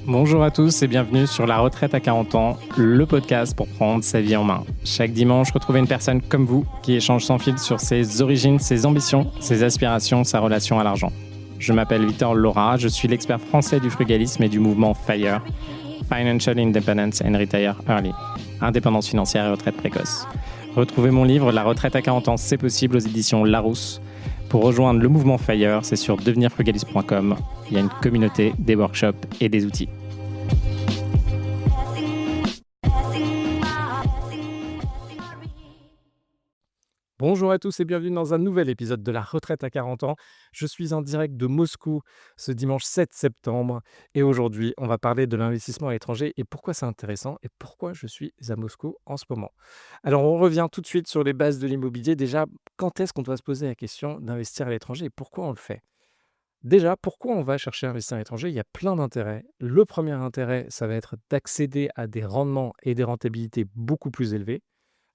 Bonjour à tous et bienvenue sur La Retraite à 40 ans, le podcast pour prendre sa vie en main. Chaque dimanche, retrouvez une personne comme vous qui échange sans fil sur ses origines, ses ambitions, ses aspirations, sa relation à l'argent. Je m'appelle Victor Laura, je suis l'expert français du frugalisme et du mouvement FIRE, Financial Independence and Retire Early, indépendance financière et retraite précoce. Retrouvez mon livre La Retraite à 40 ans, c'est possible aux éditions Larousse. Pour rejoindre le mouvement FIRE, c'est sur devenirfrugaliste.com. Il y a une communauté, des workshops et des outils. Bonjour à tous et bienvenue dans un nouvel épisode de La Retraite à 40 ans. Je suis en direct de Moscou ce dimanche 7 septembre et aujourd'hui on va parler de l'investissement à l'étranger et pourquoi c'est intéressant et pourquoi je suis à Moscou en ce moment. Alors on revient tout de suite sur les bases de l'immobilier. Déjà, quand est-ce qu'on doit se poser la question d'investir à l'étranger et pourquoi on le fait? Déjà, pourquoi on va chercher à investir à l'étranger? Il y a plein d'intérêts. Le premier intérêt, ça va être d'accéder à des rendements et des rentabilités beaucoup plus élevés.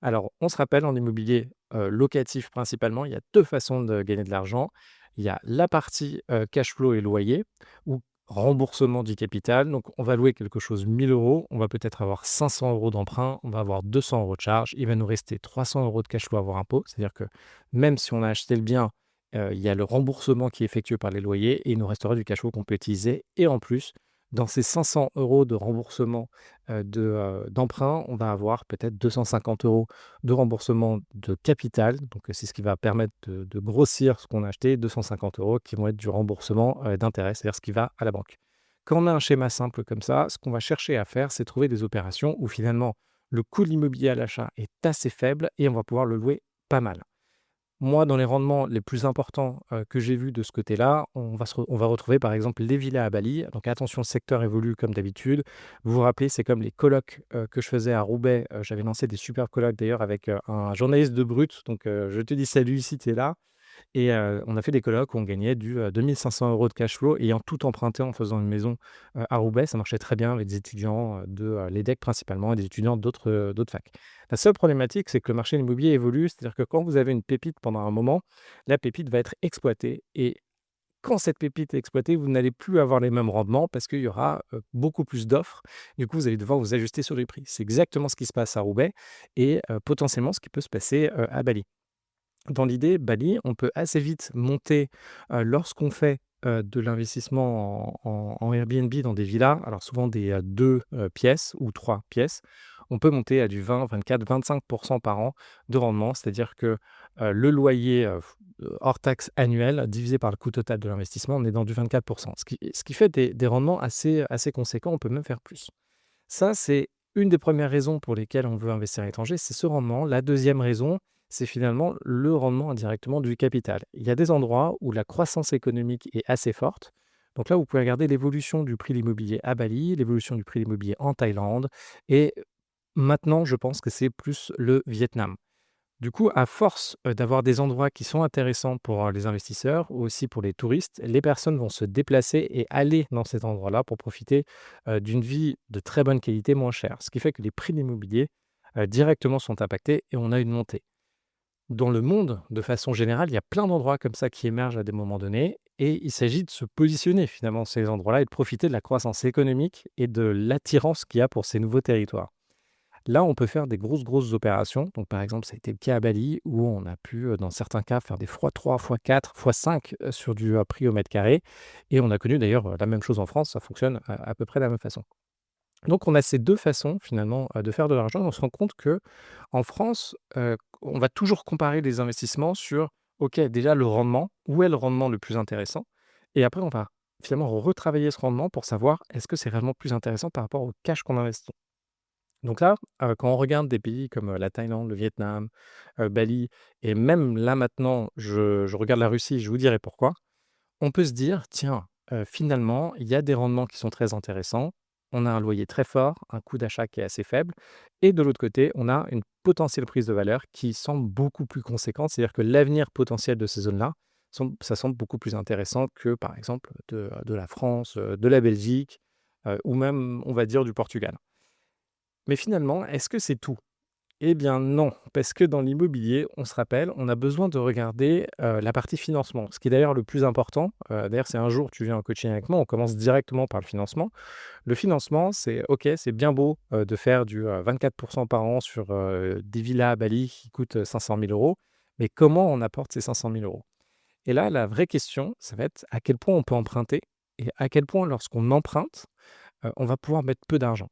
Alors, on se rappelle, en immobilier locatif principalement, il y a deux façons de gagner de l'argent. Il y a la partie cash flow et loyer, ou remboursement du capital. Donc, on va louer quelque chose 1000 euros, on va peut-être avoir 500 euros d'emprunt, on va avoir 200 euros de charge, il va nous rester 300 euros de cash flow à avoir impôt. C'est-à-dire que même si on a acheté le bien, il y a le remboursement qui est effectué par les loyers et il nous restera du cash flow qu'on peut utiliser. Et en plus, dans ces 500 euros de remboursement d'emprunt, on va avoir peut-être 250 euros de remboursement de capital. Donc, c'est ce qui va permettre de grossir ce qu'on a acheté, 250 euros qui vont être du remboursement d'intérêt, c'est-à-dire ce qui va à la banque. Quand on a un schéma simple comme ça, ce qu'on va chercher à faire, c'est trouver des opérations où finalement le coût de l'immobilier à l'achat est assez faible et on va pouvoir le louer pas mal. Moi, dans les rendements les plus importants, que j'ai vus de ce côté-là, on va retrouver par exemple les villas à Bali. Donc attention, le secteur évolue comme d'habitude. Vous vous rappelez, c'est comme les colocs, que je faisais à Roubaix. J'avais lancé des superbes colocs d'ailleurs avec, un journaliste de Brut. Donc, je te dis salut si tu es là. Et on a fait des colocs où on gagnait du 2 500 € de cash flow ayant tout emprunté en faisant une maison, à Roubaix. Ça marchait très bien avec des étudiants, de, l'EDEC principalement et des étudiants d'autres facs. La seule problématique, c'est que le marché de l'immobilier évolue. C'est-à-dire que quand vous avez une pépite pendant un moment, la pépite va être exploitée et quand cette pépite est exploitée, vous n'allez plus avoir les mêmes rendements parce qu'il y aura, beaucoup plus d'offres. Du coup, vous allez devoir vous ajuster sur les prix. C'est exactement ce qui se passe à Roubaix et potentiellement ce qui peut se passer, à Bali. Dans l'idée, Bali, on peut assez vite monter, lorsqu'on fait, de l'investissement en Airbnb dans des villas, alors souvent des, 2 pièces ou 3 pièces. On peut monter à du 20-24-25 par an de rendement. C'est-à-dire que, le loyer, hors taxe annuel divisé par le coût total de l'investissement, on est dans du 24. Ce qui fait des rendements assez conséquents, on peut même faire plus. Ça, c'est une des premières raisons pour lesquelles on veut investir à l'étranger, c'est ce rendement. La deuxième raison, c'est finalement le rendement indirectement du capital. Il y a des endroits où la croissance économique est assez forte. Donc là, vous pouvez regarder l'évolution du prix de l'immobilier à Bali, l'évolution du prix de l'immobilier en Thaïlande. Et maintenant, je pense que c'est plus le Vietnam. Du coup, à force, d'avoir des endroits qui sont intéressants pour, les investisseurs ou aussi pour les touristes, les personnes vont se déplacer et aller dans cet endroit-là pour profiter, d'une vie de très bonne qualité, moins chère. Ce qui fait que les prix de l'immobilier, directement sont impactés et on a une montée. Dans le monde, de façon générale, il y a plein d'endroits comme ça qui émergent à des moments donnés et il s'agit de se positionner finalement ces endroits-là et de profiter de la croissance économique et de l'attirance qu'il y a pour ces nouveaux territoires. Là, on peut faire des grosses opérations. Donc, par exemple, ça a été le cas à Bali où on a pu, dans certains cas, faire des x3, x4, x5 sur du prix au mètre carré. Et on a connu d'ailleurs la même chose en France. Ça fonctionne à peu près de la même façon. Donc, on a ces deux façons finalement de faire de l'argent. On se rend compte que en France, on va toujours comparer les investissements sur, OK, déjà le rendement, où est le rendement le plus intéressant? Et après, on va finalement retravailler ce rendement pour savoir est-ce que c'est réellement plus intéressant par rapport au cash qu'on investit. Donc là, quand on regarde des pays comme, la Thaïlande, le Vietnam, Bali et même là maintenant, je regarde la Russie, je vous dirai pourquoi. On peut se dire: «Tiens, finalement, il y a des rendements qui sont très intéressants. On a un loyer très fort, un coût d'achat qui est assez faible» et de l'autre côté, on a une potentielle prise de valeur qui semble beaucoup plus conséquente. C'est-à-dire que l'avenir potentiel de ces zones-là semble beaucoup plus intéressant que, par exemple, de la France, de la Belgique, ou même, on va dire, du Portugal. Mais finalement, est-ce que c'est tout? Eh bien non, parce que dans l'immobilier, on se rappelle, on a besoin de regarder, la partie financement. Ce qui est d'ailleurs le plus important, d'ailleurs si un jour tu viens en coaching avec moi, on commence directement par le financement. Le financement, c'est OK, c'est bien beau, de faire du, 24 par an sur, des villas à Bali qui coûtent, 500 000 €, mais comment on apporte ces 500 000 €? Et là, la vraie question, ça va être à quel point on peut emprunter et à quel point lorsqu'on emprunte, on va pouvoir mettre peu d'argent.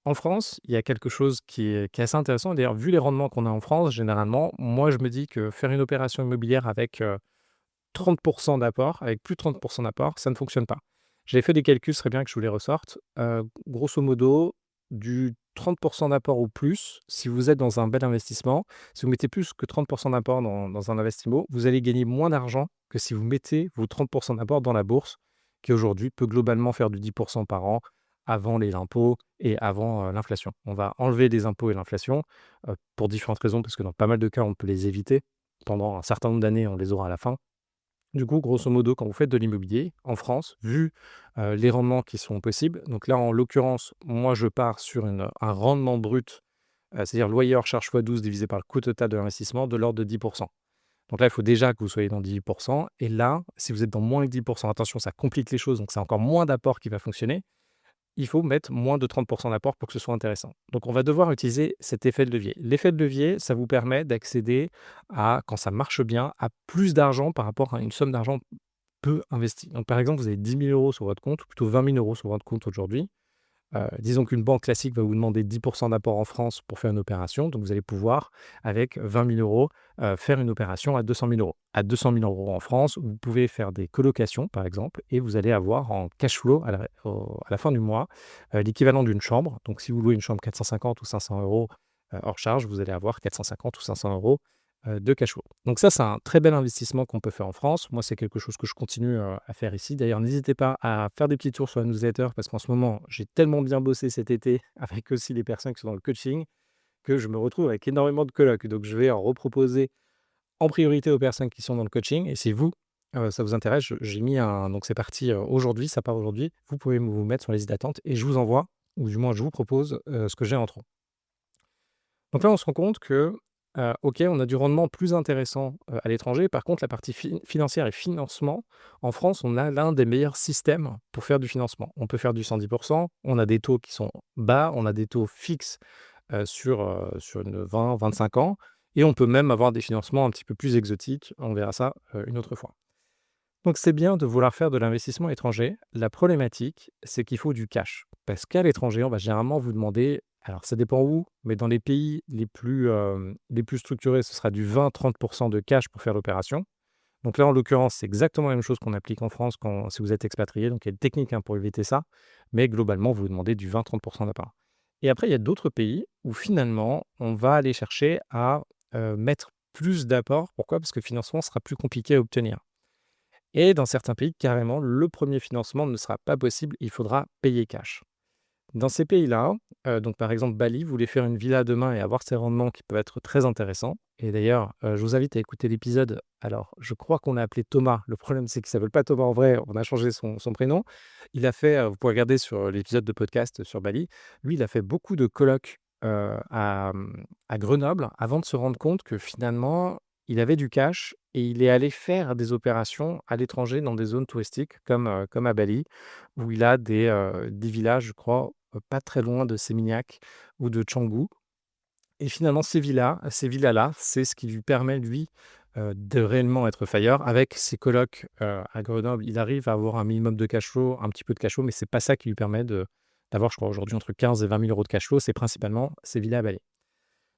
En France, il y a quelque chose qui est assez intéressant. D'ailleurs, vu les rendements qu'on a en France, généralement, moi, je me dis que faire une opération immobilière avec, 30 d'apport, avec plus de 30 d'apport, ça ne fonctionne pas. J'avais fait des calculs, ce serait bien que je vous les ressorte. Grosso modo, du 30 d'apport ou plus, si vous êtes dans un bel investissement, si vous mettez plus que 30 d'apport dans un investissement, vous allez gagner moins d'argent que si vous mettez vos 30 d'apport dans la bourse, qui aujourd'hui peut globalement faire du 10 par an avant les impôts et avant, l'inflation. On va enlever les impôts et l'inflation, pour différentes raisons, parce que dans pas mal de cas, on peut les éviter. Pendant un certain nombre d'années, on les aura à la fin. Du coup, grosso modo, quand vous faites de l'immobilier en France, vu, les rendements qui sont possibles, donc là, en l'occurrence, moi, je pars sur un rendement brut, c'est-à-dire loyer hors charge fois 12 divisé par le coût total de l'investissement de l'ordre de 10. Donc là, il faut déjà que vous soyez dans 10. Et là, si vous êtes dans moins que 10, attention, ça complique les choses, donc c'est encore moins d'apport qui va fonctionner. Il faut mettre moins de 30 d'apport pour que ce soit intéressant. Donc on va devoir utiliser cet effet de levier. L'effet de levier, ça vous permet d'accéder à, quand ça marche bien, à plus d'argent par rapport à une somme d'argent peu investie. Donc par exemple, vous avez 10 000 € sur votre compte, ou plutôt 20 000 € sur votre compte aujourd'hui. Disons qu'une banque classique va vous demander 10 d'apport en France pour faire une opération. Donc, vous allez pouvoir, avec 20 000 €, faire une opération à 200 000 €. À 200 000 € en France, vous pouvez faire des colocations, par exemple, et vous allez avoir en cash flow à la fin du mois l'équivalent d'une chambre. Donc, si vous louez une chambre 450 ou 500 € hors charge, vous allez avoir 450 ou 500 € de cash flow. Donc ça, c'est un très bel investissement qu'on peut faire en France. Moi, c'est quelque chose que je continue, à faire ici. D'ailleurs, n'hésitez pas à faire des petits tours sur la newsletter parce qu'en ce moment, j'ai tellement bien bossé cet été avec aussi les personnes qui sont dans le coaching que je me retrouve avec énormément de colocs. Donc je vais en reproposer en priorité aux personnes qui sont dans le coaching et si vous, ça vous intéresse, je j'ai mis un donc c'est parti, aujourd'hui, ça part aujourd'hui. Vous pouvez vous mettre sur la liste d'attente et je vous envoie ou du moins je vous propose, ce que j'ai en trop. Donc là, on se rend compte que, OK, on a du rendement plus intéressant, à l'étranger. Par contre, la partie financière et financement, en France, on a l'un des meilleurs systèmes pour faire du financement. On peut faire du 110. On a des taux qui sont bas, on a des taux fixes, sur une 20-25 ans et on peut même avoir des financements un petit peu plus exotiques. On verra ça, une autre fois. Donc c'est bien de vouloir faire de l'investissement étranger. La problématique, c'est qu'il faut du cash. Parce qu'à l'étranger, on va généralement vous demander, alors ça dépend où, mais dans les pays les plus structurés, ce sera du 20-30 de cash pour faire l'opération. Donc là, en l'occurrence, c'est exactement la même chose qu'on applique en France si vous êtes expatrié. Donc il y a une technique pour éviter ça. Mais globalement, vous demandez du 20-30 d'apport. Et après, il y a d'autres pays où finalement, on va aller chercher à mettre plus d'apport. Pourquoi? Parce que le financement sera plus compliqué à obtenir. Et dans certains pays, carrément, le premier financement ne sera pas possible, il faudra payer cash. Dans ces pays-là, donc par exemple Bali, vous voulez faire une villa demain et avoir ces rendements qui peuvent être très intéressants. Et d'ailleurs, je vous invite à écouter l'épisode. Alors, je crois qu'on l'a appelé Thomas. Le problème, c'est qu'il ne s'appelle pas Thomas en vrai. On a changé son prénom. Il a fait, vous pouvez regarder sur l'épisode de podcast sur Bali. Lui, il a fait beaucoup de colloques à Grenoble avant de se rendre compte que finalement, il avait du cash et il est allé faire des opérations à l'étranger dans des zones touristiques comme à Bali, où il a des villages, je crois, pas très loin de Sémignac ou de Canggu. Et finalement, ces villas-là, c'est ce qui lui permet, lui, de réellement être fire. Avec ses colocs, à Grenoble, il arrive à avoir un minimum de cash flow, un petit peu de cash flow, mais c'est pas ça qui lui permet d'avoir, je crois, aujourd'hui entre 15 et 20 000 € de cash flow. C'est principalement ces villas à Bali.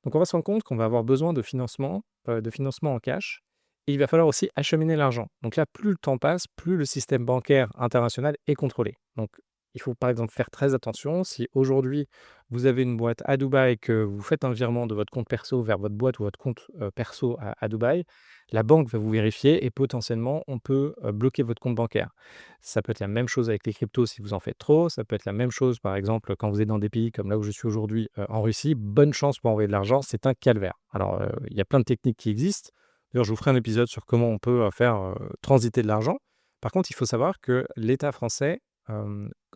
Donc on va se rendre compte qu'on va avoir besoin de financement en cash et il va falloir aussi acheminer l'argent. Donc là, plus le temps passe, plus le système bancaire international est contrôlé. Donc il faut par exemple faire très attention. Si aujourd'hui vous avez une boîte à Dubaï et que vous faites un virement de votre compte perso vers votre boîte ou votre compte perso à Dubaï, la banque va vous vérifier et potentiellement on peut bloquer votre compte bancaire. Ça peut être la même chose avec les cryptos si vous en faites trop. Ça peut être la même chose, par exemple, quand vous êtes dans des pays comme là où je suis aujourd'hui, en Russie. Bonne chance pour envoyer de l'argent, c'est un calvaire. Alors, il y a plein de techniques qui existent. D'ailleurs, je vous ferai un épisode sur comment on peut faire transiter de l'argent. Par contre, il faut savoir que l'État français,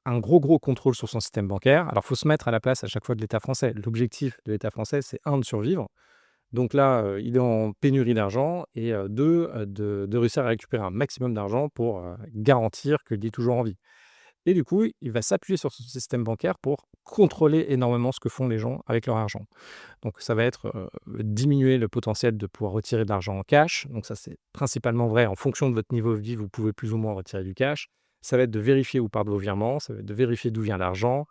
un gros contrôle sur son système bancaire. Alors, il faut se mettre à la place à chaque fois de l'État français. L'objectif de l'État français, c'est un de survivre. Donc là, il est en pénurie d'argent et 2 de réussir à récupérer un maximum d'argent pour, garantir qu'il est toujours en vie. Et du coup, il va s'appuyer sur son système bancaire pour contrôler énormément ce que font les gens avec leur argent. Donc ça va être, diminuer le potentiel de pouvoir retirer de l'argent en cash. Donc ça, c'est principalement vrai en fonction de votre niveau de vie, vous pouvez plus ou moins retirer du cash. Ça va être de vérifier où partent vos virements, ça va être de vérifier d'où vient l'argent,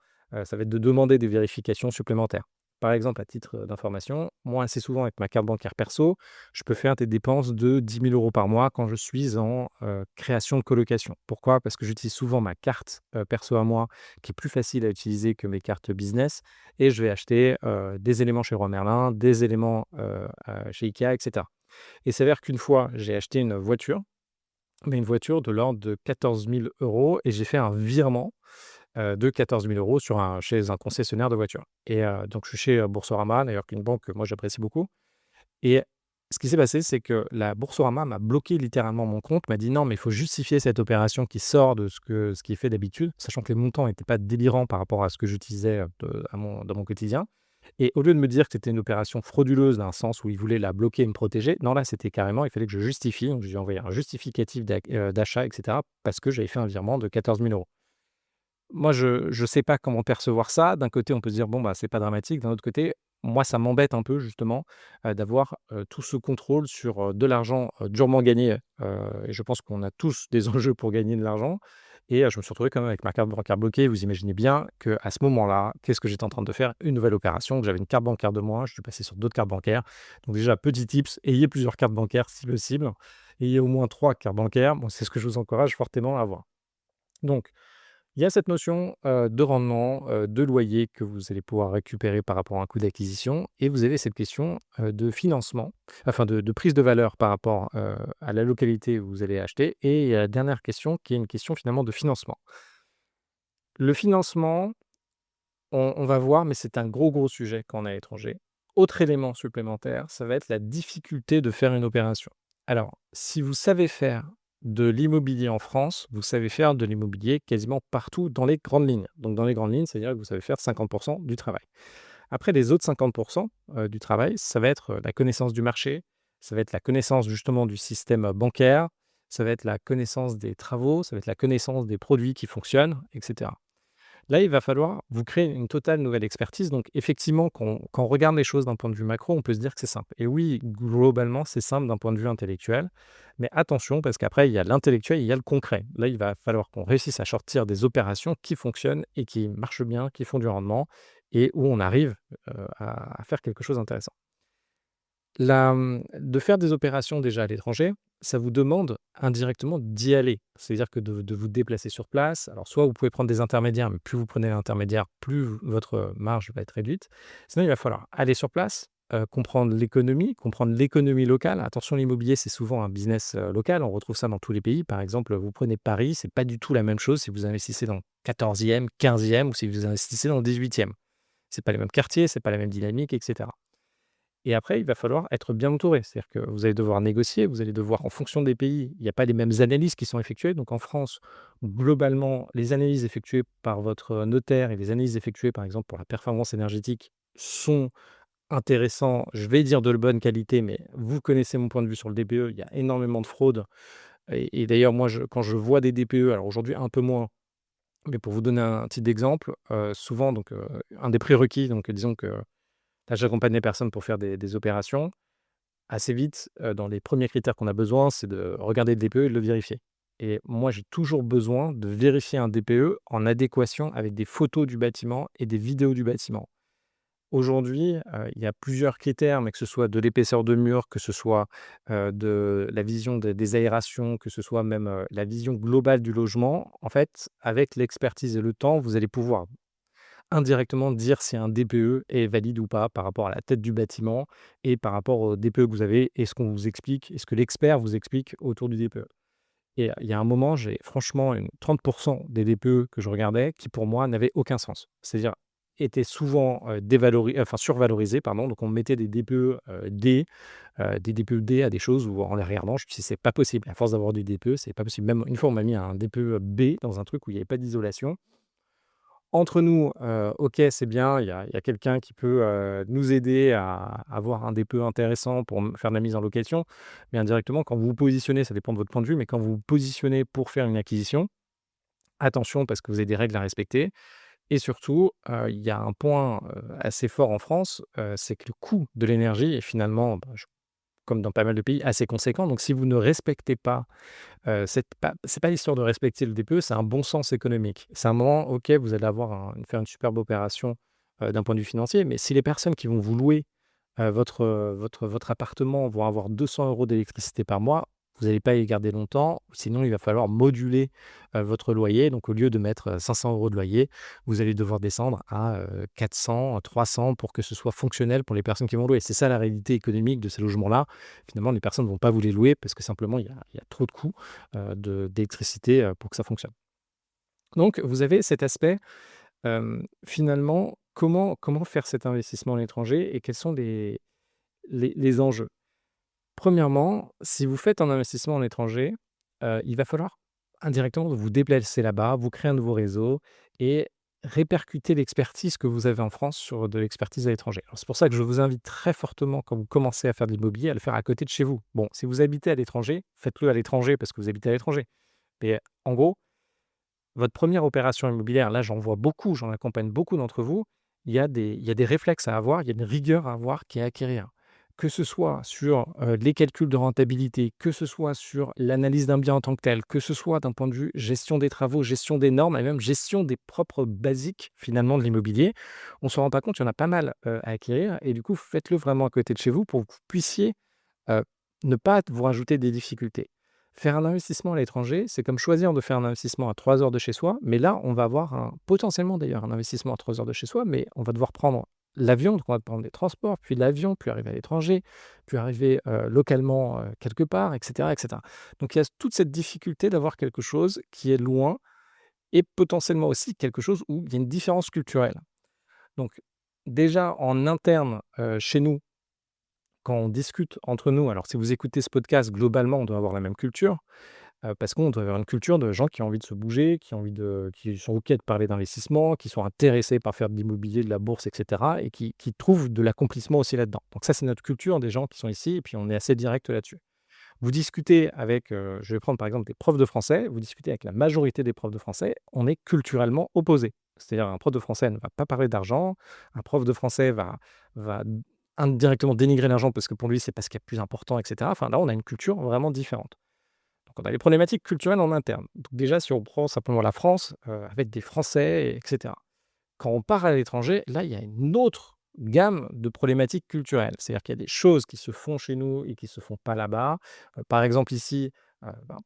ça va être de demander des vérifications supplémentaires. Par exemple, à titre, d'information, moi, assez souvent avec ma carte bancaire perso, je peux faire des dépenses de 10 000 € par mois quand je suis en, création de colocation. Pourquoi? Parce que j'utilise souvent ma carte, perso à moi, qui est plus facile à utiliser que mes cartes business et je vais acheter, des éléments chez Leroy Merlin, des éléments, chez IKEA et cetera. Et il s'avère qu'une fois, j'ai acheté une voiture, mais une voiture de l'ordre de 14 000 € et j'ai fait un virement, de 14 000 € chez un concessionnaire de voitures et donc je suis chez, Boursorama d'ailleurs qui est une banque que moi j'apprécie beaucoup et ce qui s'est passé, c'est que la Boursorama m'a bloqué littéralement mon compte, m'a dit: «Non, mais il faut justifier cette opération qui sort de ce qui est fait d'habitude», sachant que les montants n'étaient pas délirants par rapport à ce que j'utilisais, dans mon quotidien et au lieu de me dire que c'était une opération frauduleuse dans le sens où ils voulaient la bloquer et me protéger, non, là, c'était carrément, il fallait que je justifie, donc j'ai envoyé un justificatif d'achat et cetera parce que j'avais fait un virement de 14 000 €. Moi, je sais pas comment percevoir ça. D'un côté, on peut se dire: «Bon, bah, c'est pas dramatique». D'un autre côté, moi, ça m'embête un peu justement, d'avoir, tout ce contrôle sur, de l'argent, durement gagné, et je pense qu'on a tous des enjeux pour gagner de l'argent et je me suis retrouvé quand même avec ma carte bancaire bloquée. Vous imaginez bien qu'à ce moment-là, qu'est-ce que j'étais en train de faire? Une nouvelle opération, que j'avais une carte bancaire de moins, je suis passé sur d'autres cartes bancaires. Donc déjà, petit tips, ayez plusieurs cartes bancaires si possible. Ayez au moins 3 cartes bancaires. Bon, c'est ce que je vous encourage fortement à avoir. Donc il y a cette notion, de rendement, de loyer que vous allez pouvoir récupérer par rapport à un coût d'acquisition et vous avez cette question, de financement, enfin de prise de valeur par rapport, à la localité où vous allez acheter et il y a la dernière question qui est une question finalement de financement. Le financement, on va voir, mais c'est un gros sujet quand on est à l'étranger. Autre élément supplémentaire, ça va être la difficulté de faire une opération. Alors, si vous savez faire de l'immobilier en France, vous savez faire de l'immobilier quasiment partout dans les grandes lignes. Donc dans les grandes lignes, c'est-à-dire que vous savez faire 50 du travail. Après les autres 50 du travail, ça va être, la connaissance du marché, ça va être la connaissance justement du système, bancaire, ça va être la connaissance des travaux, ça va être la connaissance des produits qui fonctionnent et cetera. Là, il va falloir vous créer une totale nouvelle expertise. Donc, effectivement, quand on regarde les choses d'un point de vue macro, on peut se dire que c'est simple. Et oui, globalement, c'est simple d'un point de vue intellectuel. Mais attention, parce qu'après, il y a l'intellectuel et il y a le concret. Là, il va falloir qu'on réussisse à sortir des opérations qui fonctionnent et qui marchent bien, qui font du rendement et où on arrive à faire quelque chose d'intéressant. De faire des opérations déjà à l'étranger, ça vous demande indirectement d'y aller. C'est-à-dire que de vous déplacer sur place. Alors soit vous pouvez prendre des intermédiaires, mais plus vous prenez l'intermédiaire, plus votre marge va être réduite. Sinon, il va falloir aller sur place, comprendre l'économie locale. Attention, l'immobilier, c'est souvent un business, local. On retrouve ça dans tous les pays. Par exemple, vous prenez Paris, c'est pas du tout la même chose si vous investissez dans le 14e, 15e ou si vous investissez dans le 18e. C'est pas les mêmes quartiers, c'est pas la même dynamique et cetera. Et après, il va falloir être bien entouré. C'est-à-dire que vous allez devoir négocier, vous allez devoir en fonction des pays, il n'y a pas les mêmes analyses qui sont effectuées. Donc en France, globalement, les analyses effectuées par votre notaire et les analyses effectuées, par exemple, pour la performance énergétique sont intéressants, je vais dire de bonne qualité, mais vous connaissez mon point de vue sur le DPE, il y a énormément de fraude et d'ailleurs moi quand je vois des DPE, alors aujourd'hui un peu moins, mais pour vous donner un petit exemple, souvent donc, un des prérequis donc disons que là j'accompagne les personnes pour faire des opérations. Assez vite, dans les premiers critères qu'on a besoin, c'est de regarder le DPE et de le vérifier. Et moi, j'ai toujours besoin de vérifier un DPE en adéquation avec des photos du bâtiment et des vidéos du bâtiment. Aujourd'hui, il y a plusieurs critères, mais que ce soit de l'épaisseur de mur, que ce soit, de la vision des aérations, que ce soit même, la vision globale du logement. En fait, avec l'expertise et le temps, vous allez pouvoir indirectement dire si un DPE est valide ou pas par rapport à la tête du bâtiment et par rapport au DPE que vous avez et ce qu'on vous explique et ce que l'expert vous explique autour du DPE. Et il y a un moment, j'ai franchement une 30 des DPE que je regardais qui pour moi n'avaient aucun sens. C'est-à-dire étaient souvent, enfin survalorisés pardon, donc on mettait des DPE, D, des DPE D à des choses où en les regardant, je me suis dit: «C'est pas possible, à force d'avoir du DPE, c'est pas possible». Même une fois, on m'a mis un DPE B dans un truc où il y avait pas d'isolation. Entre nous, OK, c'est bien, il y a quelqu'un qui peut, nous aider à avoir un dépôt intéressant pour faire de la mise en location. Mais indirectement, quand vous vous positionnez, ça dépend de votre point de vue, mais quand vous vous positionnez pour faire une acquisition, attention parce que vous avez des règles à respecter et surtout, il y a un point, assez fort en France, c'est que le coût de l'énergie est finalement, bah, comme dans pas mal de pays, assez conséquent. Donc si vous ne respectez pas, c'est pas l'histoire de respecter le DPE, c'est un bon sens économique. C'est un moment, OK, vous allez avoir faire une superbe opération, d'un point de vue financier, mais si les personnes qui vont vous louer votre appartement vont avoir 200 € d'électricité par mois, vous n'allez pas y garder longtemps. Sinon, il va falloir moduler, votre loyer. Donc au lieu de mettre, 500 € de loyer, vous allez devoir descendre à, 400, 300 pour que ce soit fonctionnel pour les personnes qui vont louer. C'est ça la réalité économique de ces logements-là. Finalement, les personnes ne vont pas vous les louer parce que simplement il y a trop de coûts, d'électricité, pour que ça fonctionne. Donc vous avez cet aspect, finalement, comment faire cet investissement à l'étranger et quels sont les enjeux? Premièrement, si vous faites un investissement à l'étranger, il va falloir indirectement vous déplacer là-bas, vous créer un nouveau réseau et répercuter l'expertise que vous avez en France sur de l'expertise à l'étranger. Alors c'est pour ça que je vous invite très fortement quand vous commencez à faire de l'immobilier, à le faire à côté de chez vous. Bon, si vous habitez à l'étranger, faites-le à l'étranger parce que vous habitez à l'étranger. Mais en gros, votre première opération immobilière, là j'en vois beaucoup, j'en accompagne beaucoup d'entre vous, il y a des réflexes à avoir, il y a une rigueur à avoir qui est à acquérir. Que ce soit sur, les calculs de rentabilité, que ce soit sur l'analyse d'un bien en tant que tel, que ce soit d'un point de vue gestion des travaux, gestion des normes et même gestion des propres basiques finalement de l'immobilier. On ne se rend pas compte, il y en a pas mal, à acquérir et du coup faites-le vraiment à côté de chez vous pour que vous puissiez Heu, ne pas vous rajouter des difficultés. Faire un investissement à l'étranger, c'est comme choisir de faire un investissement à 3 heures de chez soi, mais là, on va avoir potentiellement d'ailleurs un investissement à 3 heures de chez soi, mais on va devoir prendre l'avion, donc on va prendre des transports, puis l'avion, puis arriver à l'étranger, puis arriver, localement, quelque part et cetera. Donc il y a toute cette difficulté d'avoir quelque chose qui est loin et potentiellement aussi quelque chose où il y a une différence culturelle. Donc déjà en interne, chez nous, quand on discute entre nous, alors si vous écoutez ce podcast, globalement, on doit avoir la même culture, parce qu'on doit avoir une culture de gens qui ont envie de se bouger, qui sont OK de parler d'investissement, qui sont intéressés par faire de l'immobilier, de la bourse et cetera et qui trouvent de l'accomplissement aussi là-dedans. Donc ça, c'est notre culture des gens qui sont ici et puis on est assez direct là-dessus. Vous discutez avec, je vais prendre par exemple des profs de français, vous discutez avec la majorité des profs de français, on est culturellement opposés. C'est-à-dire un prof de français ne va pas parler d'argent, un prof de français va indirectement dénigrer l'argent parce que pour lui, c'est pas ce qui est plus important et cetera. Enfin là, on a une culture vraiment différente. Donc on a les problématiques culturelles en interne. Donc déjà, si on prend simplement la France, avec des Français et cetera. Quand on part à l'étranger, là, il y a une autre gamme de problématiques culturelles. C'est-à-dire qu'il y a des choses qui se font chez nous et qui se font pas là-bas. Par exemple ici,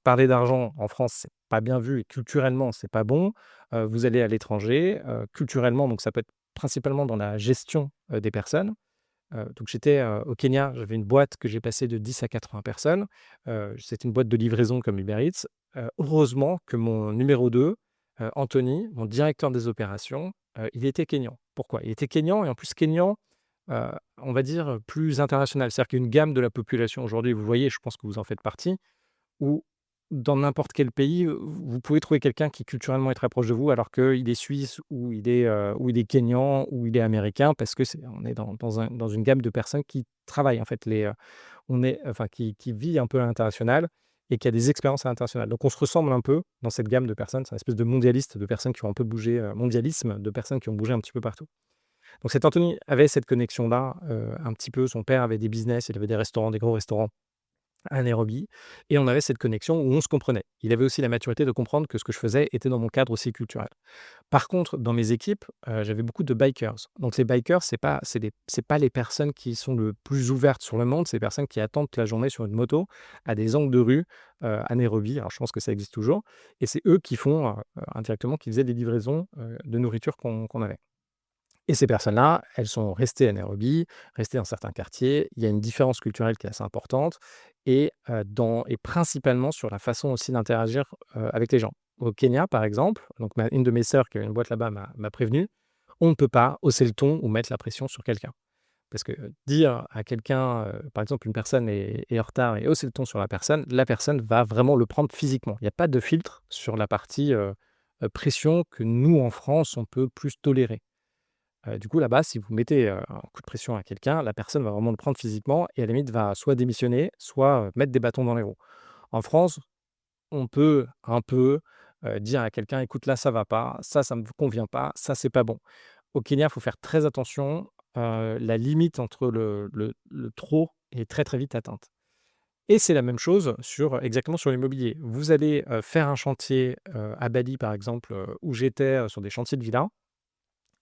parler d'argent en France, c'est pas bien vu et culturellement, c'est pas bon. Vous allez à l'étranger, culturellement, donc ça peut être principalement dans la gestion, des personnes. Donc j'étais, au Kenya, j'avais une boîte que j'ai passée de 10 à 80 personnes. C'était une boîte de livraison comme Uber Eats. Heureusement que mon numéro 2, Anthony, mon directeur des opérations, il était kényan. Pourquoi? Il était kényan et en plus kényan, heu, on va dire, plus international. C'est-à-dire qu'il y a une gamme de la population aujourd'hui, vous voyez, je pense que vous en faites partie, où dans n'importe quel pays, vous pouvez trouver quelqu'un qui culturellement est très proche de vous, alors qu'il est suisse ou il est kényan ou il est américain parce que on est dans une gamme de personnes qui travaillent en fait on est enfin qui vit un peu à l'international et qui a des expériences à l'international. Donc on se ressemble un peu dans cette gamme de personnes. C'est une espèce de mondialiste, de personnes qui ont un peu bougé, mondialisme, de personnes qui ont bougé un petit peu partout. Donc cet Anthony avait cette connexion-là, un petit peu. Son père avait des business, il avait des restaurants, des gros restaurants à Nairobi et on avait cette connexion où on se comprenait. Il avait aussi la maturité de comprendre que ce que je faisais était dans mon cadre aussi culturel. Par contre, dans mes équipes, j'avais beaucoup de bikers. Donc ces bikers, c'est pas les personnes qui sont le plus ouvertes sur le monde, c'est les personnes qui attendent toute la journée sur une moto à des angles de rue, à Nairobi. Alors je pense que ça existe toujours et c'est eux qui font, indirectement, qui faisaient des livraisons, de nourriture qu'on avait. Et ces personnes-là, elles sont restées à Nairobi, restées dans certains quartiers. Il y a une différence culturelle qui est assez importante et principalement sur la façon aussi d'interagir, avec les gens. Au Kenya, par exemple, donc une de mes sœurs qui a une boîte là-bas m'a prévenu, on ne peut pas hausser le ton ou mettre la pression sur quelqu'un. Parce que, dire à quelqu'un, par exemple, une personne est en retard et hausser le ton sur la personne va vraiment le prendre physiquement. Il y a pas de filtre sur la partie, pression que nous, en France, on peut plus tolérer. Du coup, là-bas, si vous mettez, un coup de pression à quelqu'un, la personne va vraiment le prendre physiquement et à la limite va soit démissionner, soit, mettre des bâtons dans les roues. En France, on peut un peu, dire à quelqu'un: «Écoute, là, ça va pas, ça me convient pas, ça, c'est pas bon». Au Kenya, il faut faire très attention, la limite entre le trop est très, très vite atteinte et c'est la même chose exactement sur l'immobilier. Vous allez, faire un chantier, à Bali, par exemple, où j'étais, sur des chantiers de villas.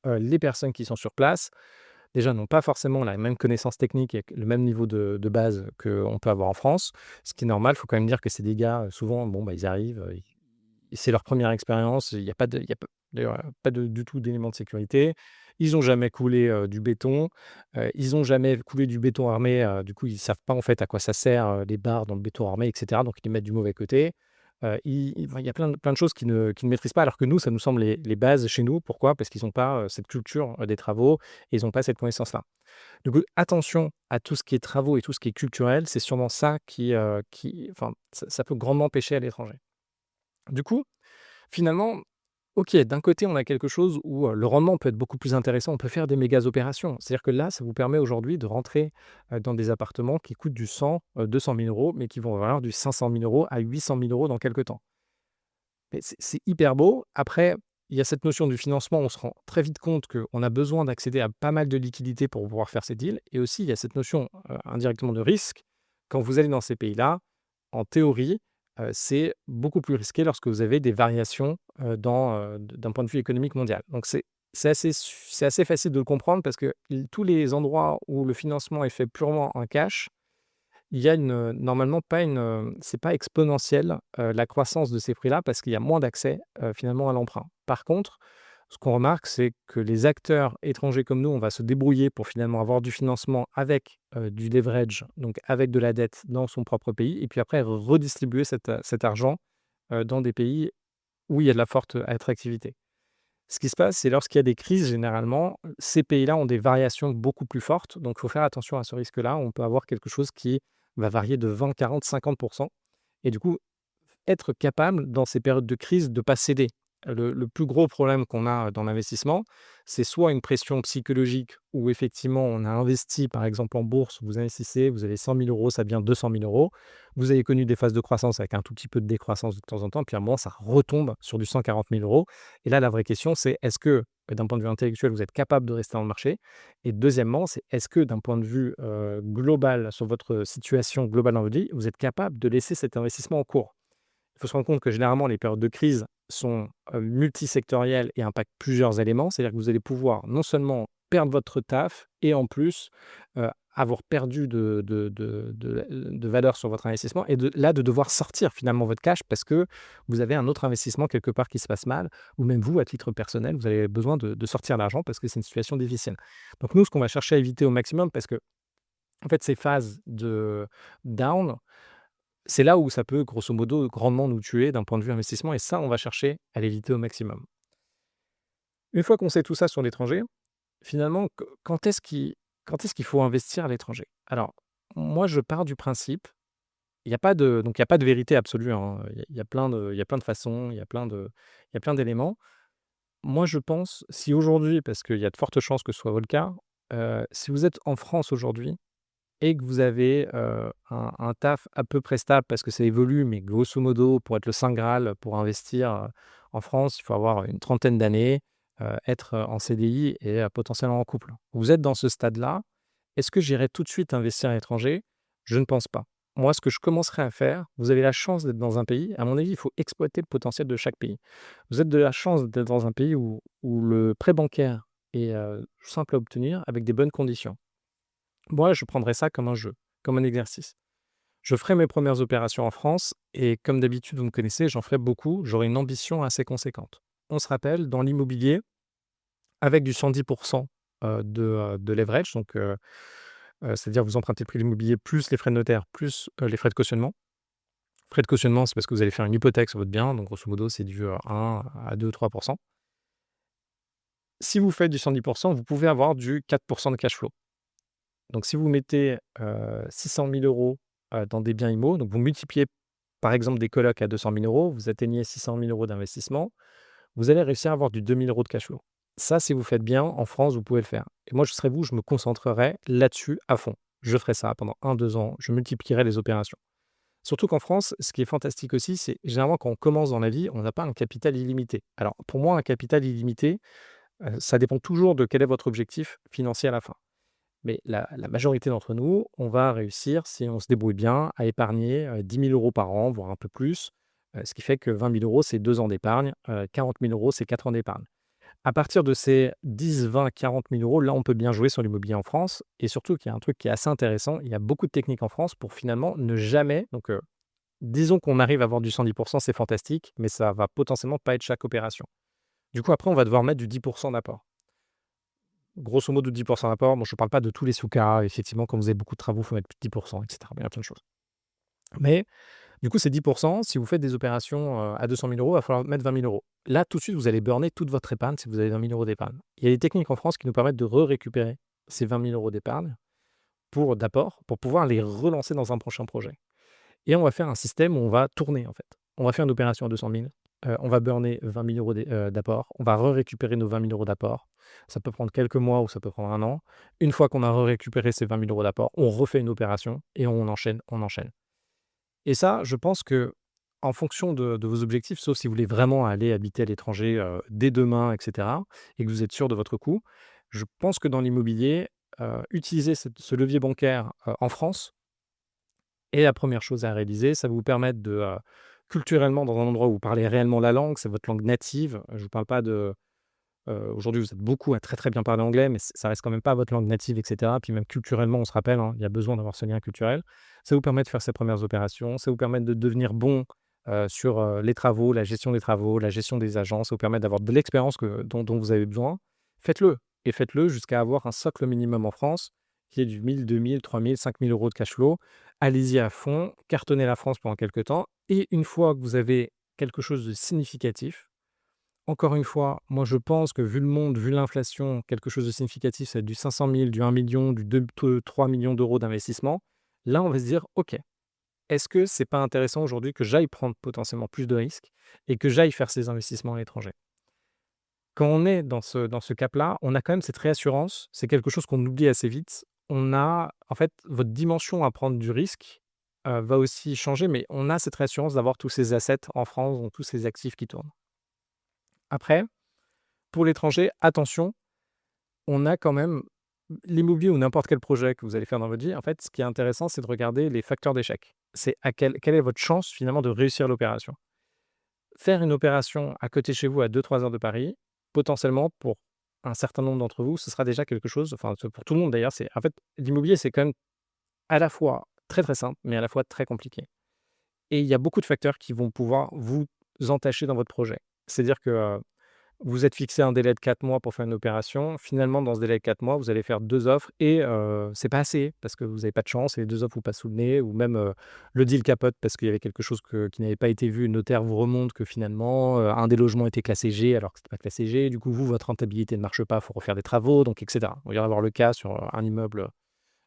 Les personnes qui sont sur place, déjà, n'ont pas forcément la même connaissance technique et le même niveau de base qu'on peut avoir en France. Ce qui est normal, il faut quand même dire que c'est des gars, souvent, bon, bah, ils arrivent, c'est leur première expérience, il y a pas d'ailleurs, pas du tout d'éléments de sécurité. Ils n'ont jamais coulé, du béton, ils n'ont jamais coulé du béton armé, du coup, ils ne savent pas, en fait, à quoi ça sert, les barres dans le béton armé et cetera, donc ils les mettent du mauvais côté. Il y a plein de choses qu'ils ne maîtrisent pas, alors que nous, ça nous semble les bases chez nous. Pourquoi? Parce qu'ils n'ont pas, cette culture, des travaux et ils n'ont pas cette connaissance-là. Du coup, attention à tout ce qui est travaux et tout ce qui est culturel, c'est sûrement ça qui enfin, ça peut grandement pêcher à l'étranger. Du coup, finalement, OK, d'un côté, on a quelque chose où, le rendement peut être beaucoup plus intéressant. On peut faire des mégas opérations. C'est-à-dire que là, ça vous permet aujourd'hui de rentrer, dans des appartements qui coûtent du 100, 200 000 €, mais qui vont valoir du 500 000 € à 800 000 € dans quelque temps. Mais c'est hyper beau. Après, il y a cette notion du financement. On se rend très vite compte qu'on a besoin d'accéder à pas mal de liquidités pour pouvoir faire ces deals et aussi il y a cette notion, indirectement de risque. Quand vous allez dans ces pays-là, en théorie, c'est beaucoup plus risqué lorsque vous avez des variations, d'un point de vue économique mondial. Donc c'est assez facile de le comprendre parce que tous les endroits où le financement est fait purement en cash, il y a normalement pas c'est pas exponentiel, la croissance de ces prix-là parce qu'il y a moins d'accès, finalement à l'emprunt. Par contre, ce qu'on remarque, c'est que les acteurs étrangers comme nous, on va se débrouiller pour finalement avoir du financement avec, du leverage, donc avec de la dette dans son propre pays et puis après redistribuer cet argent, dans des pays où il y a de la forte attractivité. Ce qui se passe, c'est lorsqu'il y a des crises, généralement, ces pays-là ont des variations beaucoup plus fortes, donc il faut faire attention à ce risque-là. On peut avoir quelque chose qui va varier de 20, 40, 50 et du coup, être capable, dans ces périodes de crise, de ne pas céder. Le plus gros problème qu'on a dans l'investissement, c'est soit une pression psychologique où effectivement on a investi, par exemple en bourse, vous investissez, vous avez 100 000 €, ça devient 200 000 €. Vous avez connu des phases de croissance avec un tout petit peu de décroissance de temps en temps, puis à un moment, ça retombe sur du 140 000 €. Et là, la vraie question, c'est est-ce que, d'un point de vue intellectuel, vous êtes capable de rester dans le marché? Et deuxièmement, c'est est-ce que, d'un point de vue global, sur votre situation globale dans votre vie, vous êtes capable de laisser cet investissement en cours? Il faut se rendre compte que généralement, les périodes de crise sont, multisectorielles et impactent plusieurs éléments. C'est-à-dire que vous allez pouvoir non seulement perdre votre taf et en plus, avoir perdu de valeur sur votre investissement et de devoir sortir finalement votre cash parce que vous avez un autre investissement quelque part qui se passe mal ou même vous, à titre personnel, vous avez besoin de sortir l'argent parce que c'est une situation difficile. Donc nous, ce qu'on va chercher à éviter au maximum parce que en fait, ces phases de down, c'est là où ça peut, grosso modo, grandement nous tuer d'un point de vue investissement et ça, on va chercher à l'éviter au maximum. Une fois qu'on sait tout ça sur l'étranger, finalement, quand est-ce qu'il faut investir à l'étranger? Alors, moi, je pars du principe, il y a pas de vérité absolue, hein, il y a plein de façons, il y a plein d'éléments. Moi, je pense, si aujourd'hui, parce qu'il y a de fortes chances que ce soit votre cas, si vous êtes en France aujourd'hui et que vous avez, un taf à peu près stable parce que ça évolue, mais grosso modo, pour être le saint graal pour investir, en France, il faut avoir une trentaine d'années, être, en CDI et potentiellement en couple. Vous êtes dans ce stade-là. Est-ce que j'irai tout de suite investir à l'étranger? Je ne pense pas. Moi, ce que je commencerai à faire, vous avez la chance d'être dans un pays, à mon avis, il faut exploiter le potentiel de chaque pays. Vous êtes de la chance d'être dans un pays où le prêt bancaire est, simple à obtenir avec des bonnes conditions. Moi, je prendrais ça comme un jeu, comme un exercice. Je ferai mes premières opérations en France et comme d'habitude, vous me connaissez, j'en ferai beaucoup. J'aurai une ambition assez conséquente. On se rappelle, dans l'immobilier, avec du 110 de leverage, donc c'est-à-dire vous empruntez le prix de l'immobilier plus les frais de notaire, plus les frais de cautionnement. Frais de cautionnement, c'est parce que vous allez faire une hypothèque sur votre bien, donc grosso modo, c'est du 1 à 2-3. Si vous faites du 110, vous pouvez avoir du 4 de cash flow. Donc si vous mettez, 600 000 € dans des biens immo, donc vous multipliez par exemple des colocs à 200 000 €, vous atteignez 600 000 € d'investissement. vous allez réussir à avoir du 2 000 € de cash flow. Ça, si vous faites bien, en France, vous pouvez le faire et moi, je serais vous, je me concentrerais là-dessus à fond. Je ferais ça pendant 1, 2 ans, je multiplierais les opérations. Surtout qu'en France, ce qui est fantastique aussi, c'est généralement quand on commence dans la vie, on n'a pas un capital illimité. Alors pour moi, un capital illimité, ça dépend toujours de quel est votre objectif financier à la fin. Mais la majorité d'entre nous, on va réussir, si on se débrouille bien, à épargner, 10 000 € par an, voire un peu plus, ce qui fait que 20 000 €, c'est 2 ans d'épargne, 40 000 €, c'est 4 ans d'épargne. À partir de ces 10, 20, 40 000 €, là, on peut bien jouer sur l'immobilier en France et surtout qu'il y a un truc qui est assez intéressant, il y a beaucoup de techniques en France pour finalement ne jamais donc disons qu'on arrive à avoir du 110, c'est fantastique, mais ça va potentiellement pas être chaque opération. Du coup, après, on va devoir mettre du 10 d'apport. Grosso modo 10 d'apport. Bon, je ne parle pas de tous les sous-cas. Effectivement, quand vous avez beaucoup de travaux, il faut mettre plus de 10 et cetera. Il y a plein de choses. Mais du coup, c'est 10. Si vous faites des opérations, à 200 000 €, il va falloir mettre 20 000 €. Là, tout de suite, vous allez burner toute votre épargne si vous avez 20 000 € d'épargne. Il y a des techniques en France qui nous permettent de récupérer ces 20 000 € d'épargne d'apport, pour pouvoir les relancer dans un prochain projet. Et on va faire un système où on va tourner, en fait. On va faire une opération à 200 000, on va burner 20 000 € d'apport, on va récupérer nos 20 000 € d'apport. Ça peut prendre quelques mois ou ça peut prendre un an. Une fois qu'on a récupéré ces 20 000 € d'apport, on refait une opération et on enchaîne, on enchaîne. Et ça, je pense que en fonction de vos objectifs, sauf si vous voulez vraiment aller habiter à l'étranger, dès demain et cetera et que vous êtes sûr de votre coût, je pense que dans l'immobilier, utiliser ce levier bancaire, en France est la première chose à réaliser. Ça va vous permettre de, culturellement, dans un endroit où vous parlez réellement la langue, c'est votre langue native. Je ne vous parle pas de, aujourd'hui, vous êtes beaucoup à très, très bien parler anglais, mais ça reste quand même pas votre langue native et cetera. Puis même culturellement, on se rappelle, hein, il y a besoin d'avoir ce lien culturel. Ça vous permet de faire ces premières opérations, ça vous permet de devenir bon, sur, les travaux, la gestion des travaux, la gestion des agences. Ça vous permet d'avoir de l'expérience dont vous avez besoin. Faites-le et faites-le jusqu'à avoir un socle minimum en France qui est du 1 000, 2 000, 3 000, 5 000 € de cash flow. Allez-y à fond, cartonnez la France pendant quelque temps et une fois que vous avez quelque chose de significatif, encore une fois, moi je pense que vu le monde, vu l'inflation, quelque chose de significatif, ça va être du 500 000, du 1 000 000, du 3 millions d'euros d'investissement. Là, on va se dire: «OK, est-ce que c'est pas intéressant aujourd'hui que j'aille prendre potentiellement plus de risques et que j'aille faire ces investissements à l'étranger?» Quand on est dans ce cap-là, on a quand même cette réassurance, c'est quelque chose qu'on oublie assez vite. On a en fait, votre dimension à prendre du risque, va aussi changer, mais on a cette réassurance d'avoir tous ces assets en France, donc tous ces actifs qui tournent. Après, pour l'étranger, attention, on a quand même l'immobilier ou n'importe quel projet que vous allez faire dans votre vie, en fait, ce qui est intéressant, c'est de regarder les facteurs d'échec. C'est à quelle est votre chance finalement de réussir l'opération. Faire une opération à côté de chez vous à 2, 3 heures de Paris, potentiellement pour un certain nombre d'entre vous, ce sera déjà quelque chose, enfin pour tout le monde d'ailleurs, c'est en fait l'immobilier c'est quand même à la fois très, très simple, mais à la fois très compliqué et il y a beaucoup de facteurs qui vont pouvoir vous entacher dans votre projet. C'est-à-dire que, vous êtes fixé un délai de 4 mois pour faire une opération. Finalement, dans ce délai de 4 mois, vous allez faire 2 offres et c'est pas assez parce que vous avez pas de chance et les 2 offres vous passent sous le nez ou même, le deal capote parce qu'il y avait quelque chose qui n'avait pas été vu. Le notaire vous remonte que finalement, un des logements était classé G alors que c'était pas classé G. Du coup, vous, votre rentabilité ne marche pas, il faut refaire des travaux donc et cetera. Il va y avoir le cas sur, un immeuble,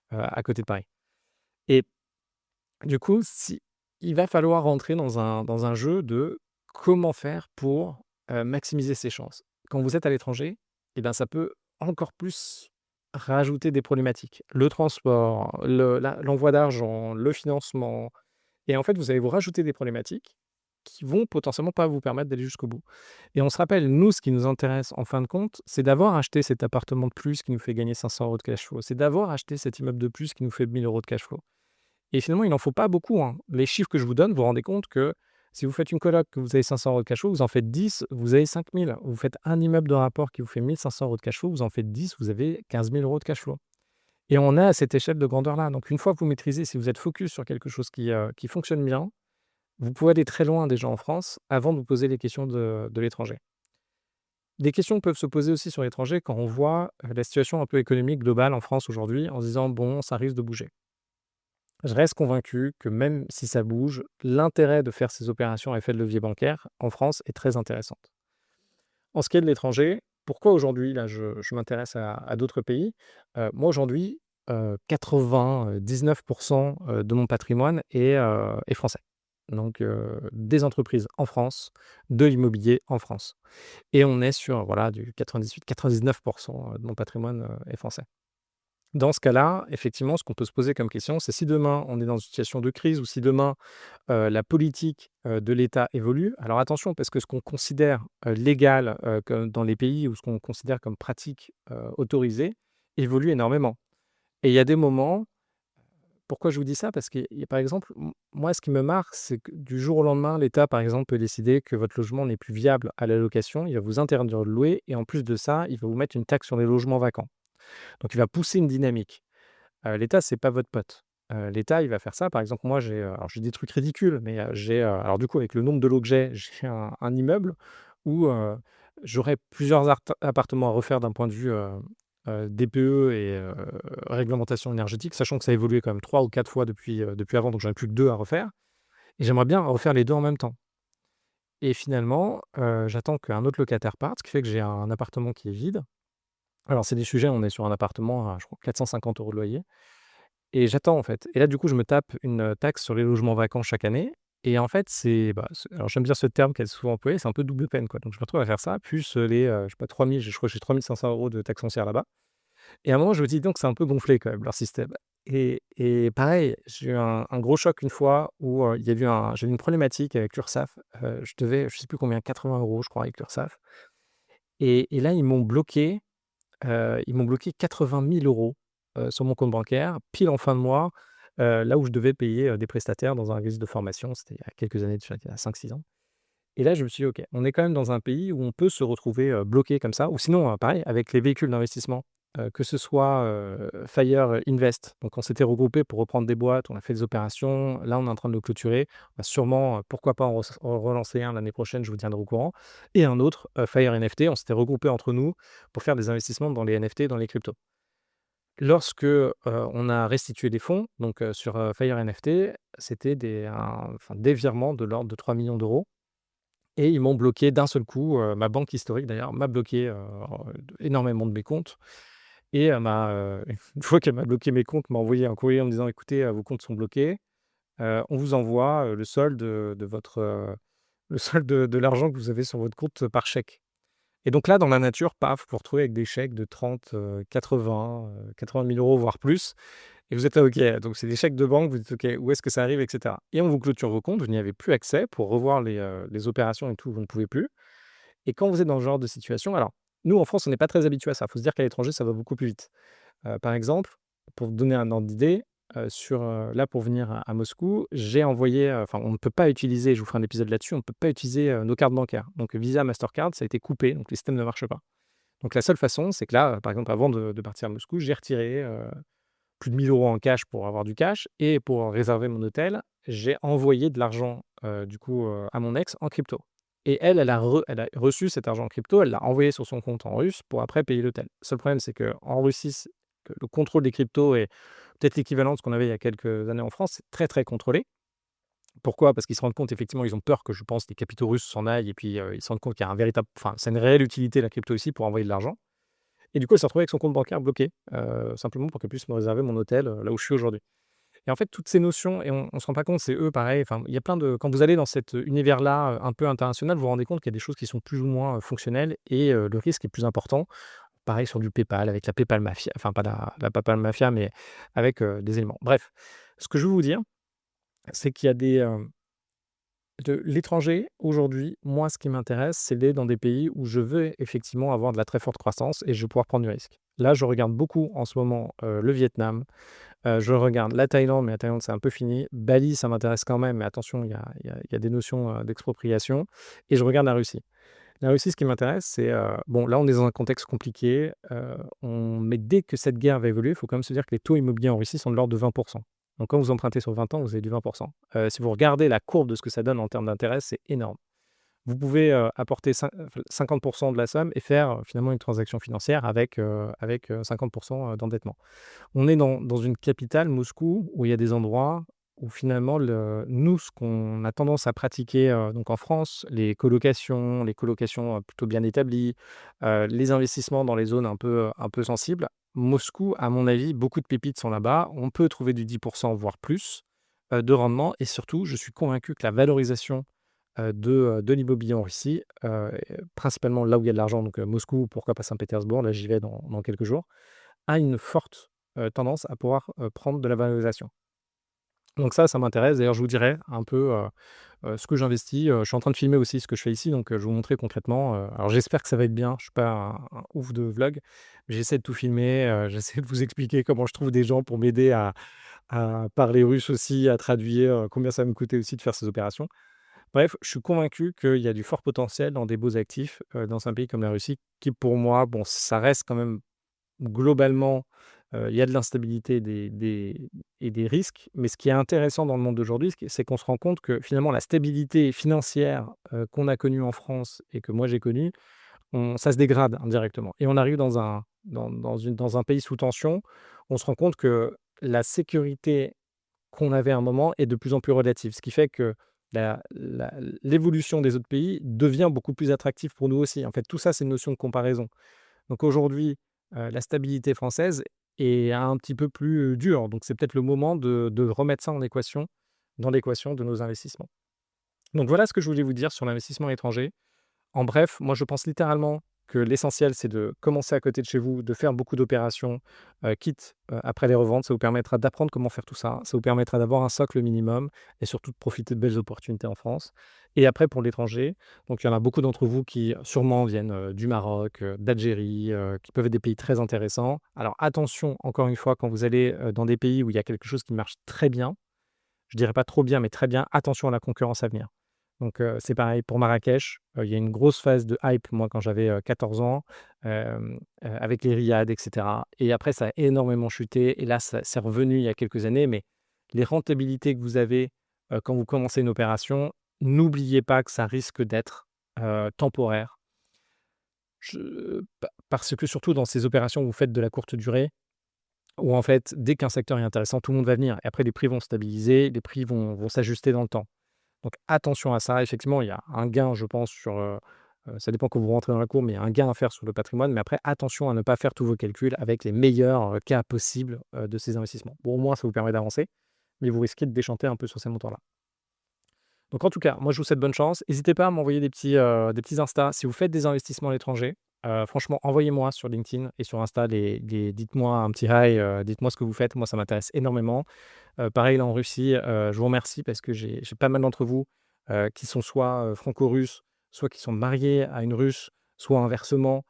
à côté de Paris et du coup, il va falloir rentrer dans un jeu de comment faire pour, maximiser ses chances. Quand vous êtes à l'étranger et ben, ça peut encore plus rajouter des problématiques. Le transport, l'envoi d'argent, le financement et en fait, vous allez vous rajouter des problématiques qui vont potentiellement pas vous permettre d'aller jusqu'au bout et on se rappelle, nous, ce qui nous intéresse en fin de compte, c'est d'avoir acheté cet appartement de plus qui nous fait gagner 500 € de cash flow. C'est d'avoir acheté cet immeuble de plus qui nous fait 1 000 € de cash flow. Et finalement, il n'en faut pas beaucoup, hein. Les chiffres que je vous donne, vous vous rendez compte que si vous faites une coloc, que vous avez 500 € de cash flow, vous en faites 10, vous avez 5 000. Vous faites un immeuble de rapport qui vous fait 1 500 € de cash flow, vous en faites 10, vous avez 15 000 € de cash flow. Et on est à cette échelle de grandeur-là. Donc une fois que vous maîtrisez, si vous êtes focus sur quelque chose qui fonctionne bien, vous pouvez aller très loin déjà en France avant de vous poser les questions de l'étranger. Des questions peuvent se poser aussi sur l'étranger quand on voit, la situation un peu économique globale en France aujourd'hui en se disant: «Bon, ça risque de bouger». Je reste convaincu que même si ça bouge, l'intérêt de faire ces opérations à effet de levier bancaire en France est très intéressante. En ce qui est de l'étranger, pourquoi aujourd'hui, là, je m'intéresse à d'autres pays? Moi aujourd'hui, 99 de mon patrimoine est français. donc des entreprises en France, de l'immobilier en France et on est sur, voilà, du 98-99 de mon patrimoine, est français. Dans ce cas-là, effectivement, ce qu'on peut se poser comme question, c'est si demain on est dans une situation de crise ou si demain, la politique, de l'État évolue. Alors attention parce que ce qu'on considère, légal, comme dans les pays ou ce qu'on considère comme pratique, autorisée, évolue énormément et il y a des moments pourquoi je vous dis ça? Parce qu'il y a par exemple, moi ce qui me marque, c'est que du jour au lendemain, l'État par exemple peut décider que votre logement n'est plus viable à la location, il va vous interdire de louer et en plus de ça, il va vous mettre une taxe sur les logements vacants. Donc il va pousser une dynamique. L'État, c'est pas votre pote. L'État, il va faire ça. Par exemple, moi, alors j'ai des trucs ridicules, mais alors du coup, avec le nombre de lots que j'ai un immeuble où, j'aurais plusieurs appartements à refaire d'un point de vue, DPE et réglementation énergétique, sachant que ça a évolué quand même 3 ou 4 fois depuis avant, donc j'en ai plus que 2 à refaire et j'aimerais bien refaire les 2 en même temps et finalement, j'attends qu'un autre locataire parte, ce qui fait que j'ai un appartement qui est vide. Alors c'est des sujets, on est sur un appartement à, je crois, 450 € de loyer. Et j'attends, en fait. Et là, du coup, je me tape une, taxe sur les logements vacants chaque année et en fait, c'est alors j'aime bien ce terme qui est souvent employé, c'est un peu double peine, quoi. Donc je me retrouve à faire ça, plus, je sais pas 3 000, je crois que j'ai 3 500 € de taxe foncière là-bas et à un moment, je me dis: «Donc c'est un peu gonflé quand même leur système» et pareil, j'ai eu un gros choc une fois où, il y a eu j'avais une problématique avec l'Urssaf, je devais, je sais plus combien, 80 € je crois avec l'Urssaf et là, ils m'ont bloqué 80 000 € sur mon compte bancaire, pile en fin de mois, là où je devais payer, des prestataires dans un organisme de formation. C'était il y a quelques années de ça, il y a 5-6 ans et là, je me suis dit: «OK, on est quand même dans un pays où on peut se retrouver, bloqué comme ça» ou sinon, pareil avec les véhicules d'investissement, que ce soit, Fire Invest, donc on s'était regroupés pour reprendre des boîtes, on a fait des opérations. Là, on est en train de le clôturer. On va sûrement, pourquoi pas en relancer un l'année prochaine, je vous tiendrai au courant et un autre, Fire NFT, on s'était regroupés entre nous pour faire des investissements dans les NFT, dans les cryptos. Lorsque, on a restitué les fonds, donc sur, Fire NFT, c'était des virements de l'ordre de 3 millions d'euros et ils m'ont bloqué d'un seul coup, ma banque historique d'ailleurs m'a bloqué, énormément de mes comptes et une fois qu'elle m'a bloqué mes comptes, m'a envoyé un courrier en me disant: «Écoutez, vos comptes sont bloqués, on vous envoie, le solde, de votre, le solde de l'argent que vous avez sur votre compte, par chèque». Et donc là, dans la nature, paf, vous vous retrouvez avec des chèques de 30, 80 000 €, voire plus et vous êtes là: «OK», donc c'est des chèques de banque, vous dites: «OK, où est-ce que ça arrive?» et cetera et on vous clôture vos comptes, vous n'y avez plus accès pour revoir les opérations et tout, vous ne pouvez plus et quand vous êtes dans ce genre de situation alors, nous, en France, on n'est pas très habitués à ça. Il faut se dire qu'à l'étranger, ça va beaucoup plus vite. Par exemple, pour vous donner un ordre d'idée, là, pour venir à Moscou, j'ai envoyé, enfin, on ne peut pas utiliser, je vous ferai un épisode là-dessus, on ne peut pas utiliser, nos cartes bancaires. Donc Visa, Mastercard, ça a été coupé, donc les systèmes ne marchent pas. Donc la seule façon, c'est que là, par exemple, avant de partir à Moscou, j'ai retiré, plus de 1 000 € en cash pour avoir du cash et pour réserver mon hôtel, j'ai envoyé de l'argent, du coup, à mon ex en crypto et elle a reçu cet argent en crypto, elle l'a envoyé sur son compte en russe pour après payer l'hôtel. Seul problème, c'est qu'en Russie, que le contrôle des cryptos est peut-être l'équivalent de ce qu'on avait il y a quelques années en France, c'est très, très contrôlé. Pourquoi? Parce qu'ils se rendent compte effectivement, ils ont peur que je pense les capitaux russes s'en aillent et puis, ils se rendent compte qu'il y a un véritable enfin, c'est une réelle utilité la crypto ici pour envoyer de l'argent et du coup, elle s'est retrouvée avec son compte bancaire bloqué, simplement pour qu'elle puisse me réserver mon hôtel, là où je suis aujourd'hui et en fait, toutes ces notions et on se rend pas compte, c'est eux pareil, enfin, il y a plein de quand vous allez dans cet univers-là, un peu international, vous vous rendez compte qu'il y a des choses qui sont plus ou moins, fonctionnelles et le risque est plus important. Pareil sur du PayPal, avec la PayPal Mafia, enfin pas la PayPal Mafia, mais avec, des éléments. Bref, ce que je veux vous dire, c'est qu'il y a de l'étranger, aujourd'hui, moi, ce qui m'intéresse, c'est d'aller dans des pays où je veux effectivement avoir de la très forte croissance et je vais pouvoir prendre du risque. Là, je regarde beaucoup en ce moment, le Vietnam, je regarde la Thaïlande, mais la Thaïlande, c'est un peu fini. Bali, ça m'intéresse quand même, mais attention, il y a des notions, d'expropriation et je regarde la Russie. La Russie, ce qui m'intéresse, c'est, bon, là, on est dans un contexte compliqué, mais dès que cette guerre va évoluer, il faut quand même se dire que les taux immobiliers en Russie sont de l'ordre de 20. Donc quand vous empruntez sur 20 ans, vous avez du 20. Si vous regardez la courbe de ce que ça donne en termes d'intérêt, c'est énorme. Vous pouvez, apporter 50 de la somme et faire, finalement une transaction financière avec 50 d'endettement. On est dans une capitale, Moscou, où il y a des endroits où finalement nous, ce qu'on a tendance à pratiquer, donc en France, les colocations, plutôt bien établies, les investissements dans les zones un peu sensibles. Moscou, à mon avis, beaucoup de pépites sont là-bas. On peut trouver du 10 voire plus, de rendement et surtout, je suis convaincu que la valorisation, de l'immobilier en Russie, principalement là où il y a de l'argent, donc Moscou, pourquoi pas Saint-Pétersbourg, là j'y vais dans quelques jours, a une forte, tendance à pouvoir, prendre de la valorisation. Donc ça m'intéresse. D'ailleurs, je vous dirai un peu, ce que j'investis. Je suis en train de filmer aussi ce que je fais ici, donc je vais vous montrer concrètement, alors j'espère que ça va être bien. Je suis pas un ouf de vlog, mais j'essaie de tout filmer, j'essaie de vous expliquer comment je trouve des gens pour m'aider à parler russe aussi, à traduire, combien ça va me coûter aussi de faire ces opérations. Bref, je suis convaincu qu'il y a du fort potentiel dans des beaux actifs, dans un pays comme la Russie qui pour moi, bon, ça reste quand même globalement, il y a de l'instabilité et des risques, mais ce qui est intéressant dans le monde d'aujourd'hui, c'est qu'on se rend compte que finalement la stabilité financière, qu'on a connue en France et que moi j'ai connue, ça se dégrade indirectement et on arrive dans un pays sous tension. On se rend compte que la sécurité qu'on avait à un moment est de plus en plus relative. Ce qui fait que l'évolution des autres pays devient beaucoup plus attractive pour nous aussi. En fait, tout ça, c'est une notion de comparaison. Donc aujourd'hui, la stabilité française est un petit peu plus, dure. Donc c'est peut-être le moment de remettre ça dans l'équation de nos investissements. Donc voilà ce que je voulais vous dire sur l'investissement étranger. En bref, moi je pense littéralement que l'essentiel, c'est de commencer à côté de chez vous, de faire beaucoup d'opérations, quitte, après les revendre. Ça vous permettra d'apprendre comment faire tout ça. Ça vous permettra d'avoir un socle minimum et surtout de profiter de belles opportunités en France. Et après pour l'étranger, donc il y en a beaucoup d'entre vous qui sûrement viennent, du Maroc, d'Algérie, qui peuvent être des pays très intéressants. Alors attention, encore une fois, quand vous allez, dans des pays où il y a quelque chose qui marche très bien, je dirais pas trop bien, mais très bien, attention à la concurrence à venir. Donc, c'est pareil pour Marrakech, il y a une grosse phase de hype, moi, quand j'avais, 14 ans, avec les riads et cetera et après ça a énormément chuté et là, ça c'est revenu il y a quelques années, mais les rentabilités que vous avez, quand vous commencez une opération, n'oubliez pas que ça risque d'être, temporaire. Parce que surtout dans ces opérations où vous faites de la courte durée, où en fait, dès qu'un secteur est intéressant, tout le monde va venir et après les prix vont stabiliser, les prix vont s'ajuster dans le temps. Donc attention à ça. Effectivement, il y a un gain, je pense, ça dépend quand vous rentrez dans la cour, mais il y a un gain à faire sur le patrimoine. Mais après, attention à ne pas faire tous vos calculs avec les meilleurs cas possibles de ces investissements. Bon, au moins, ça vous permet d'avancer, mais vous risquez de déchanter un peu sur ces montants-là. Donc en tout cas, moi je vous souhaite bonne chance. N'hésitez pas à m'envoyer des petits Insta si vous faites des investissements à l'étranger. Franchement, envoyez-moi sur LinkedIn et sur Insta dites-moi un petit hi, dites-moi ce que vous faites. Moi, ça m'intéresse énormément. Pareil là en Russie, je vous remercie parce que j'ai pas mal d'entre vous, qui sont soit, franco-russes, soit qui sont mariés à une Russe, soit inversement,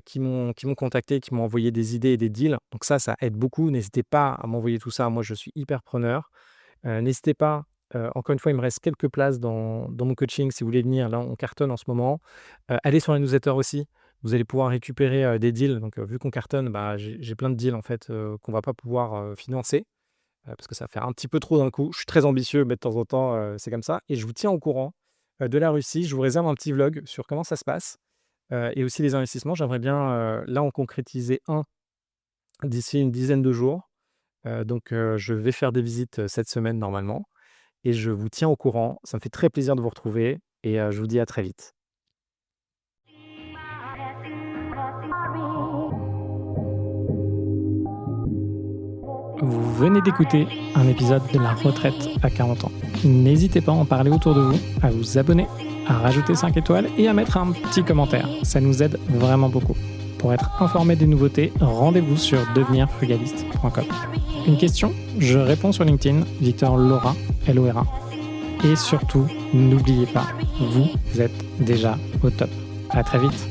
qui m'ont contacté, qui m'ont envoyé des idées et des deals. Donc ça aide beaucoup. N'hésitez pas à m'envoyer tout ça. Moi, je suis hyper preneur. N'hésitez pas, encore une fois, il me reste quelques places dans mon coaching si vous voulez venir. Là, on cartonne en ce moment. Allez sur la newsletter aussi. Vous allez pouvoir récupérer, des deals. Donc, vu qu'on cartonne, bah, j'ai plein de deals en fait, qu'on va pas pouvoir, financer, parce que ça va faire un petit peu trop d'un coup. Je suis très ambitieux, mais de temps en temps, c'est comme ça et je vous tiens au courant, de la Russie. Je vous réserve un petit vlog sur comment ça se passe, et aussi les investissements. J'aimerais bien, là, en concrétiser un d'ici une dizaine de jours. Donc, je vais faire des visites, cette semaine normalement et je vous tiens au courant. Ça me fait très plaisir de vous retrouver et je vous dis à très vite. Vous venez d'écouter un épisode de La Retraite à 40 ans. N'hésitez pas à en parler autour de vous, à vous abonner, à rajouter 5 étoiles et à mettre un petit commentaire. Ça nous aide vraiment beaucoup. Pour être informé des nouveautés, rendez-vous sur devenirfrugaliste.com. Une question, je réponds sur LinkedIn, Victor Lora, Lora. Et surtout, n'oubliez pas, vous êtes déjà au top. À très vite.